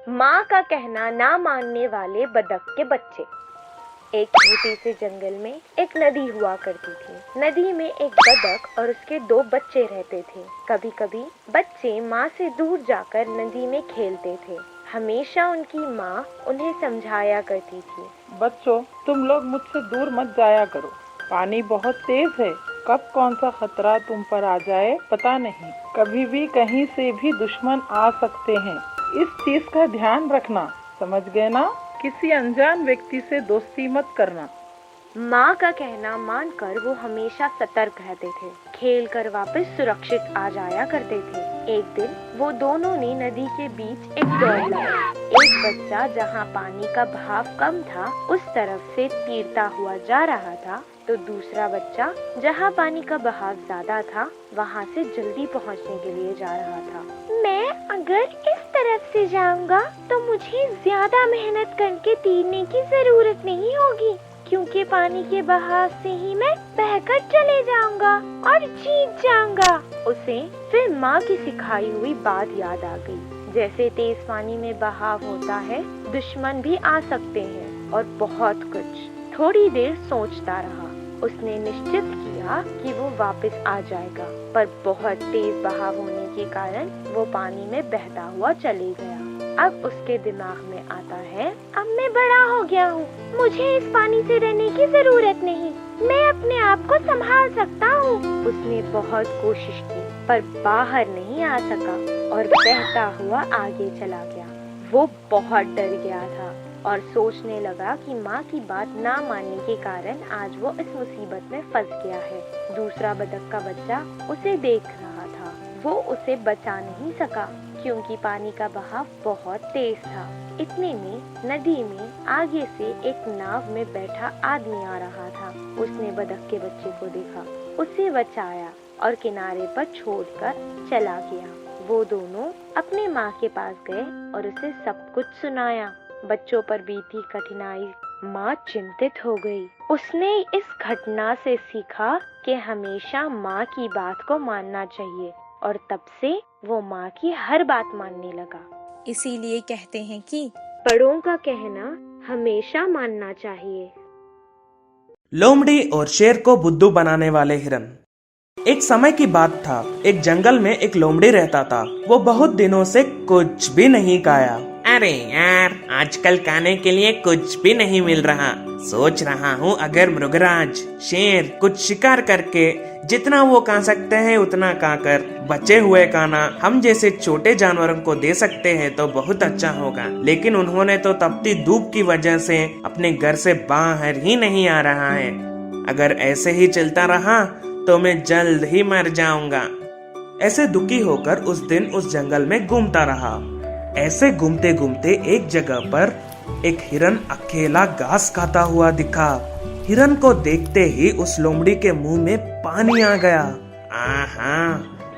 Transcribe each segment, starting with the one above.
माँ का कहना ना मानने वाले बतख के बच्चे। एक छोटे से जंगल में एक नदी हुआ करती थी। नदी में एक बतख और उसके 2 बच्चे रहते थे। कभी कभी बच्चे माँ से दूर जाकर नदी में खेलते थे। हमेशा उनकी माँ उन्हें समझाया करती थी, बच्चों, तुम लोग मुझसे दूर मत जाया करो। पानी बहुत तेज है, कब कौन सा खतरा तुम पर आ जाए पता नहीं। कभी भी कहीं से भी दुश्मन आ सकते हैं, इस चीज का ध्यान रखना। समझ गए ना? किसी अनजान व्यक्ति से दोस्ती मत करना। माँ का कहना मानकर वो हमेशा सतर्क रहते थे। खेल कर वापस सुरक्षित आ जाया करते थे। एक दिन वो दोनों ने नदी के बीच एक दौड़ लगाई। एक बच्चा जहाँ पानी का बहाव कम था उस तरफ से तीरता हुआ जा रहा था, तो दूसरा बच्चा जहाँ पानी का बहाव ज्यादा था वहाँ से जल्दी पहुँचने के लिए जा रहा था। मैं अगर इस तरफ से जाऊंगा तो मुझे ज्यादा मेहनत करके तीरने की जरूरत नहीं होगी, क्योंकि पानी के बहाव से ही मैं बहकर चले जाऊंगा और जीत जाऊंगा। उसे फिर माँ की सिखाई हुई बात याद आ गई। जैसे तेज पानी में बहाव होता है, दुश्मन भी आ सकते हैं और बहुत कुछ। थोड़ी देर सोचता रहा। उसने निश्चित किया कि वो वापस आ जाएगा, पर बहुत तेज बहाव होने के कारण वो पानी में बहता हुआ चले गया। अब उसके दिमाग में आता है, अब मैं बड़ा हो गया हूँ, मुझे इस पानी से डरने की जरूरत नहीं, मैं अपने आप को संभाल सकता हूँ। उसने बहुत कोशिश की पर बाहर नहीं आ सका और बहता हुआ आगे चला गया। वो बहुत डर गया था और सोचने लगा कि माँ की बात ना मानने के कारण आज वो इस मुसीबत में फंस गया है। दूसरा बतख का बच्चा उसे देख रहा था। वो उसे बचा नहीं सका क्योंकि पानी का बहाव बहुत तेज था। इतने में नदी में आगे से एक नाव में बैठा आदमी आ रहा था। उसने बतख के बच्चे को देखा, उसे बचाया और किनारे पर छोड़कर चला गया। वो दोनों अपने माँ के पास गए और उसे सब कुछ सुनाया। बच्चों पर बीती कठिनाई माँ चिंतित हो गई। उसने इस घटना से सीखा कि हमेशा माँ की बात को मानना चाहिए और तब से वो माँ की हर बात मानने लगा। इसीलिए कहते हैं कि बड़ों का कहना हमेशा मानना चाहिए। लोमड़ी और शेर को बुद्धू बनाने वाले हिरन। एक समय की बात था, एक जंगल में एक लोमड़ी रहता था। वो बहुत दिनों से कुछ भी नहीं खाया। अरे यार, आजकल खाने के लिए कुछ भी नहीं मिल रहा। सोच रहा हूँ अगर मृगराज, शेर कुछ शिकार करके जितना वो खा सकते हैं उतना खाकर बचे हुए खाना हम जैसे छोटे जानवरों को दे सकते हैं तो बहुत अच्छा होगा। लेकिन उन्होंने तो तपती धूप की वजह से अपने घर से बाहर ही नहीं आ रहा है। अगर ऐसे ही चलता रहा तो मैं जल्द ही मर जाऊंगा। ऐसे दुखी होकर उस दिन उस जंगल में घूमता रहा। ऐसे घूमते घूमते एक जगह पर एक हिरन अकेला घास खाता हुआ दिखा। हिरन को देखते ही उस लोमड़ी के मुंह में पानी आ गया। आहा,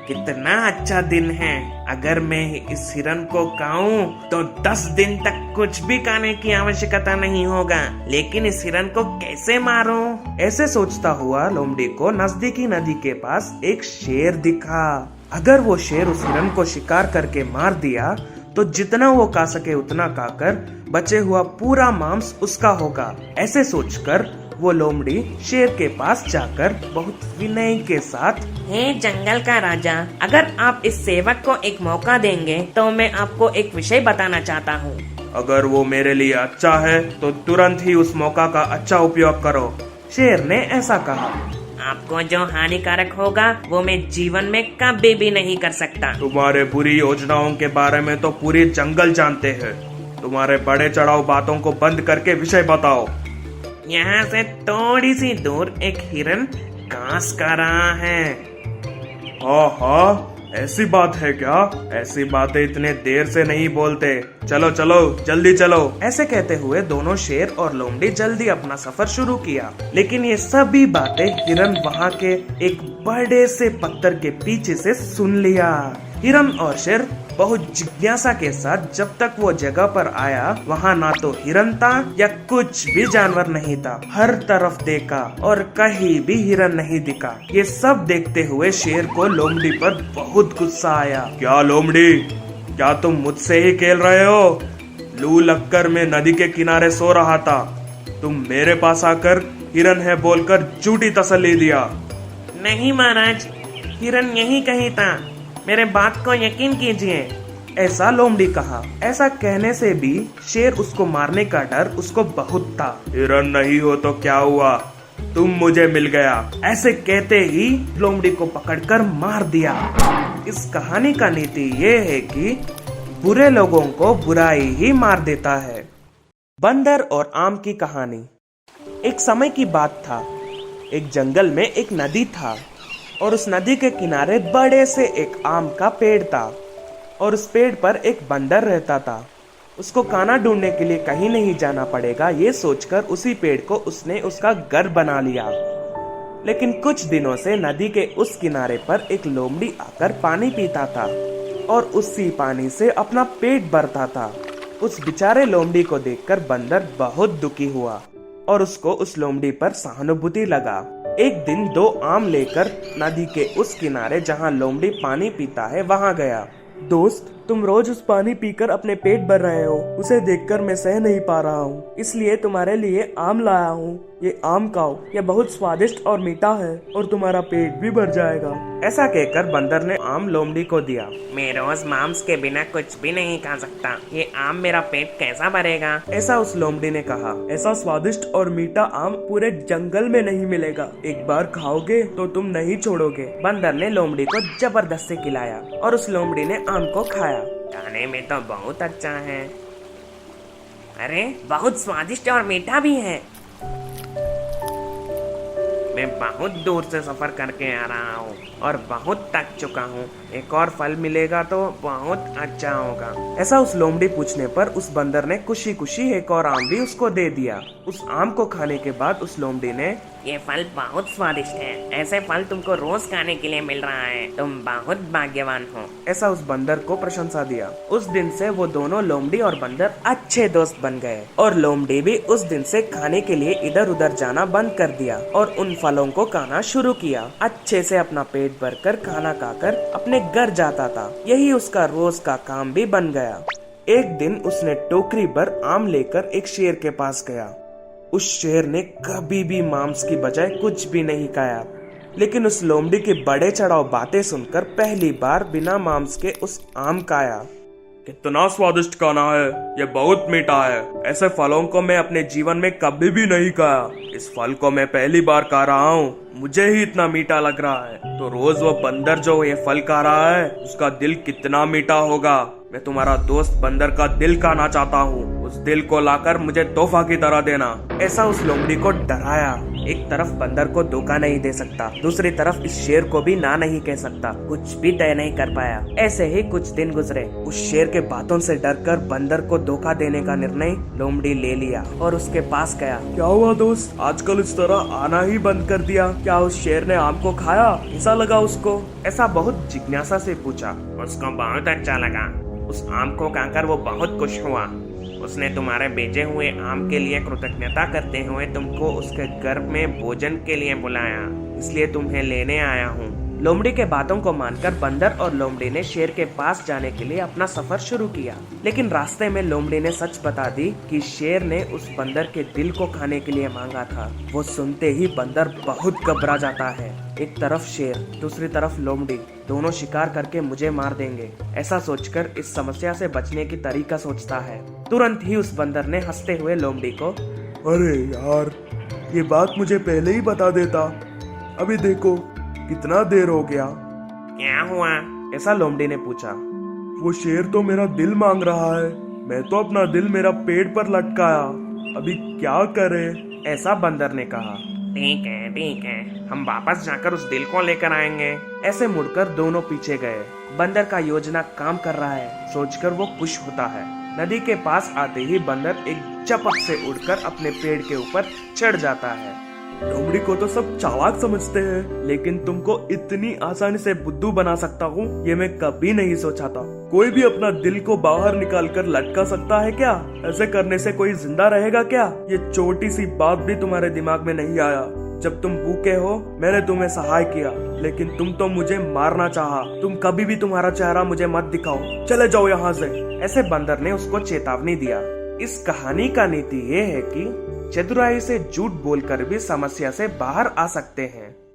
कितना अच्छा दिन है। अगर मैं इस हिरन को खाऊं तो 10 दिन तक कुछ भी खाने की आवश्यकता नहीं होगा। लेकिन इस हिरन को कैसे मारूं? ऐसे सोचता हुआ लोमड़ी को नजदीकी नदी के पास एक शेर दिखा। अगर वो शेर उस हिरन को शिकार करके मार दिया तो जितना वो खा सके उतना खाकर बचे हुआ पूरा मांस उसका होगा। ऐसे सोचकर वो लोमड़ी शेर के पास जाकर बहुत विनय के साथ, हे जंगल का राजा, अगर आप इस सेवक को एक मौका देंगे तो मैं आपको एक विषय बताना चाहता हूँ। अगर वो मेरे लिए अच्छा है तो तुरंत ही उस मौका का अच्छा उपयोग करो। शेर ने ऐसा कहा। आपको जो हानिकारक होगा वो मैं जीवन में कभी भी नहीं कर सकता। तुम्हारे बुरी योजनाओं के बारे में तो पूरी जंगल जानते हैं। तुम्हारे बड़े चढ़ाऊ बातों को बंद करके विषय बताओ। यहाँ से थोड़ी सी दूर एक हिरन घास खा रहा है। हाँ, ऐसी बात है क्या? ऐसी बातें इतने देर से नहीं बोलते। चलो चलो, जल्दी चलो। ऐसे कहते हुए दोनों शेर और लोमड़ी जल्दी अपना सफर शुरू किया। लेकिन ये सभी बातें हिरन वहाँ के एक बड़े से पत्थर के पीछे से सुन लिया। हिरन और शेर बहुत जिज्ञासा के साथ जब तक वो जगह पर आया, वहाँ ना तो हिरन था या कुछ भी जानवर नहीं था। हर तरफ देखा और कहीं भी हिरन नहीं दिखा। ये सब देखते हुए शेर को लोमड़ी पर बहुत गुस्सा आया। क्या लोमड़ी, क्या तुम मुझसे ही खेल रहे हो? लू लगकर मैं नदी के किनारे सो रहा था। तुम मेरे पास आकर हिरन है बोलकर झूठी तसल्ली दिया। नहीं महाराज, हिरन यही कहीं था, मेरे बात को यकीन कीजिए। ऐसा लोमड़ी कहा। ऐसा कहने से भी शेर उसको मारने का डर उसको बहुत था। हिरन नहीं हो तो क्या हुआ, तुम मुझे मिल गया। ऐसे कहते ही लोमड़ी को पकड़कर मार दिया। इस कहानी का नीति ये है कि बुरे लोगों को बुराई ही मार देता है। बंदर और आम की कहानी। एक समय की बात था, एक जंगल में एक नदी था और उस नदी के किनारे बड़े से एक आम का पेड़ था और उस पेड़ पर एक बंदर रहता था। उसको खाना ढूंढने के लिए कहीं नहीं जाना पड़ेगा, ये सोचकर उसी पेड़ को उसने उसका घर बना लिया। लेकिन कुछ दिनों से नदी के उस किनारे पर एक लोमड़ी आकर पानी पीता था और उसी पानी से अपना पेट भरता था। उस बेचारे लोमड़ी को देखकर बंदर बहुत दुखी हुआ और उसको उस लोमड़ी पर सहानुभूति लगा। एक दिन 2 आम लेकर नदी के उस किनारे जहाँ लोमड़ी पानी पीता है वहाँ गया। दोस्त, तुम रोज उस पानी पीकर अपने पेट भर रहे हो, उसे देखकर मैं सह नहीं पा रहा हूँ, इसलिए तुम्हारे लिए आम लाया हूँ। ये आम खाओ, ये बहुत स्वादिष्ट और मीठा है और तुम्हारा पेट भी भर जाएगा। ऐसा कहकर बंदर ने आम लोमड़ी को दिया। मैं रोज मांस के बिना कुछ भी नहीं खा सकता, ये आम मेरा पेट कैसा भरेगा? ऐसा उस लोमड़ी ने कहा। ऐसा स्वादिष्ट और मीठा आम पूरे जंगल में नहीं मिलेगा, एक बार खाओगे तो तुम नहीं छोड़ोगे। बंदर ने लोमड़ी को जबरदस्ती खिलाया और उस लोमड़ी ने आम को खाया। खाने में तो बहुत अच्छा है, अरे बहुत स्वादिष्ट और मीठा भी है। मैं बहुत दूर से सफर करके आ रहा हूँ और बहुत थक चुका हूँ, एक और फल मिलेगा तो बहुत अच्छा होगा। ऐसा उस लोमड़ी पूछने पर उस बंदर ने खुशी खुशी एक और आम भी उसको दे दिया। उस आम को खाने के बाद उस लोमड़ी ने, ये फल बहुत स्वादिष्ट है, ऐसे फल तुमको रोज खाने के लिए मिल रहा है, तुम बहुत भाग्यवान हो। ऐसा उस बंदर को प्रशंसा दिया। उस दिन से वो दोनों लोमड़ी और बंदर अच्छे दोस्त बन गए और लोमड़ी भी उस दिन से खाने के लिए इधर उधर जाना बंद कर दिया और उन फलों को खाना शुरू किया। अच्छे से अपना पेट भरकर खाना खाकर अपने घर जाता था। यही उसका रोज का काम भी बन गया। एक दिन उसने टोकरी भर आम लेकर एक शेर के पास गया। उस शेर ने कभी भी मांस की बजाय कुछ भी नहीं खाया, लेकिन उस लोमड़ी की बड़े चढ़ाव बातें सुनकर पहली बार बिना मांस के उस आम खाया। कितना स्वादिष्ट खाना है, ये बहुत मीठा है, ऐसे फलों को मैं अपने जीवन में कभी भी नहीं खाया। इस फल को मैं पहली बार खा रहा हूँ, मुझे ही इतना मीठा लग रहा है, तो रोज वो बंदर जो ये फल खा रहा है उसका दिल कितना मीठा होगा। मैं तुम्हारा दोस्त बंदर का दिल खाना चाहता हूँ, उस दिल को लाकर मुझे तोहफा की तरह देना। ऐसा उस लोमड़ी को डराया। एक तरफ बंदर को धोखा नहीं दे सकता, दूसरी तरफ इस शेर को भी ना नहीं कह सकता, कुछ भी तय नहीं कर पाया। ऐसे ही कुछ दिन गुजरे। उस शेर के बातों से डरकर बंदर को धोखा देने का निर्णय लोमड़ी ले लिया और उसके पास गया। क्या हुआ दोस्त, आजकल इस तरह आना ही बंद कर दिया? क्या उस शेर ने आम को खाया? कैसा लगा उसको? ऐसा बहुत जिज्ञासा से पूछा। उसको बहुत अच्छा लगा, उस आम को खाकर वो बहुत खुश हुआ। उसने तुम्हारे भेजे हुए आम के लिए कृतज्ञता करते हुए तुमको उसके घर में भोजन के लिए बुलाया, इसलिए तुम्हें लेने आया हूँ। लोमड़ी के बातों को मानकर बंदर और लोमड़ी ने शेर के पास जाने के लिए अपना सफर शुरू किया। लेकिन रास्ते में लोमड़ी ने सच बता दी कि शेर ने उस बंदर के दिल को खाने के लिए मांगा था। वो सुनते ही बंदर बहुत घबरा जाता है। एक तरफ शेर, दूसरी तरफ लोमड़ी, दोनों शिकार करके मुझे मार देंगे, ऐसा सोचकर इस समस्या से बचने की तरीका सोचता है। तुरंत ही उस बंदर ने हंसते हुए लोमड़ी को, अरे यार, ये बात मुझे पहले ही बता देता, अभी देखो कितना देर हो गया। क्या हुआ? ऐसा लोमड़ी ने पूछा। वो शेर तो मेरा दिल मांग रहा है, मैं तो अपना दिल मेरा पेट पर लटकाया, अभी क्या करे? ऐसा बंदर ने कहा। ठीक है, हम वापस जाकर उस दिल को लेकर आएंगे। ऐसे मुड़कर दोनों पीछे गए। बंदर का योजना काम कर रहा है सोचकर वो खुश होता है। नदी के पास आते ही बंदर एक झपक से उड़कर अपने पेड़ के ऊपर चढ़ जाता है। लोमड़ी को तो सब चालाक समझते हैं, लेकिन तुमको इतनी आसानी से बुद्धू बना सकता हूँ ये मैं कभी नहीं सोचा था। कोई भी अपना दिल को बाहर निकाल कर लटका सकता है क्या? ऐसे करने से कोई जिंदा रहेगा क्या? ये छोटी सी बात भी तुम्हारे दिमाग में नहीं आया? जब तुम भूखे हो मैंने तुम्हें सहाय किया, लेकिन तुम तो मुझे मारना चाहा। तुम कभी भी तुम्हारा चेहरा मुझे मत दिखाओ, चले जाओ यहाँ से। ऐसे बंदर ने उसको चेतावनी दिया। इस कहानी का नीति ये है कि चतुराई से झूठ बोलकर भी समस्या से बाहर आ सकते हैं।